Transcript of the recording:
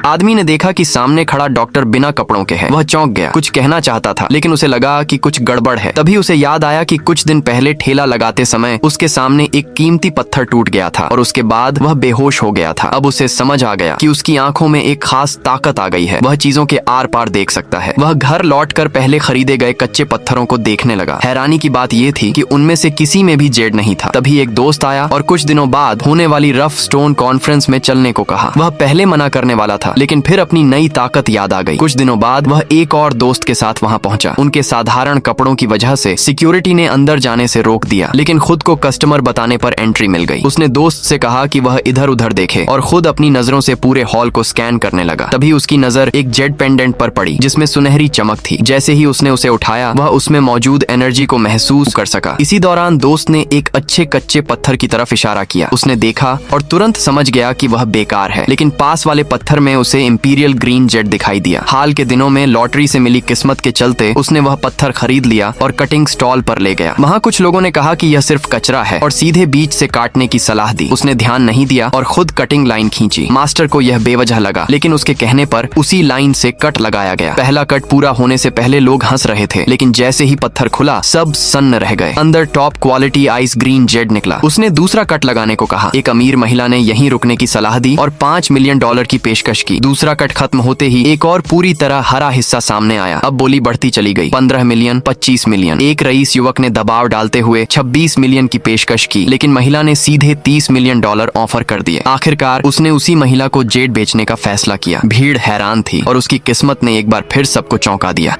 आदमी ने देखा कि सामने खड़ा डॉक्टर बिना कपड़ों के है। वह चौंक गया, कुछ कहना चाहता था लेकिन उसे लगा कि कुछ गड़बड़ है। तभी उसे याद आया कि कुछ दिन पहले ठेला लगाते समय उसके सामने एक कीमती पत्थर टूट गया था और उसके बाद वह बेहोश हो गया था। अब उसे समझ आ गया कि उसकी आंखों में एक खास ताकत आ गई है, वह चीजों के आर पार देख सकता है। वह घर लौटकर पहले खरीदे गए कच्चे पत्थरों को देखने लगा। हैरानी की बात यह थी कि उनमें से किसी में भी जेड नहीं था। तभी एक दोस्त आया और कुछ दिनों बाद होने वाली रफ स्टोन कॉन्फ्रेंस में चलने को कहा। वह पहले मना करने वाला था लेकिन फिर अपनी नई ताकत याद आ गई। कुछ दिनों बाद वह एक और दोस्त के साथ वहां पहुंचा। उनके साधारण कपड़ों की वजह से सिक्योरिटी ने अंदर जाने से रोक दिया लेकिन खुद को कस्टमर बताने पर एंट्री मिल गई। उसने दोस्त से कहा कि वह इधर उधर देखे और खुद अपनी नजरों से पूरे हॉल को स्कैन करने लगा। तभी उसकी नजर एक जेड पेंडेंट पर पड़ी जिसमें सुनहरी चमक थी। जैसे ही उसने उसे उठाया वह उसमें मौजूद एनर्जी को महसूस कर सका। इसी दौरान दोस्त ने एक अच्छे कच्चे पत्थर की तरफ इशारा किया। उसने देखा और तुरंत समझ गया कि वह बेकार है, लेकिन पास वाले पत्थर में उसे इंपीरियल ग्रीन जेड दिखाई दिया। हाल के दिनों में लॉटरी से मिली किस्मत के चलते उसने वह पत्थर खरीद लिया और कटिंग स्टॉल पर ले गया। वहाँ कुछ लोगों ने कहा कि यह सिर्फ कचरा है और सीधे बीच से काटने की सलाह दी। उसने ध्यान नहीं दिया और खुद कटिंग लाइन खींची। मास्टर को यह बेवजह लगा लेकिन उसके कहने पर उसी लाइन से कट लगाया गया। पहला कट पूरा होने से पहले लोग हंस रहे थे लेकिन जैसे ही पत्थर खुला सब सन्न रह गए। अंदर top quality ice green Z निकला। उसने दूसरा कट लगाने को कहा। एक अमीर महिला ने यहीं रुकने की सलाह दी और $5 मिलियन की पेशकश की। दूसरा कट खत्म होते ही एक और पूरी तरह हरा हिस्सा सामने आया। अब बोली बढ़ती चली गई। 15 मिलियन, 25 मिलियन। एक रईस युवक ने दबाव डालते हुए 26 मिलियन की पेशकश की लेकिन महिला ने सीधे $30 मिलियन ऑफर कर दिए। आखिरकार उसने उसी महिला को जेड बेचने का फैसला किया। भीड़ हैरान थी और उसकी किस्मत ने एक बार फिर सबको चौंका दिया।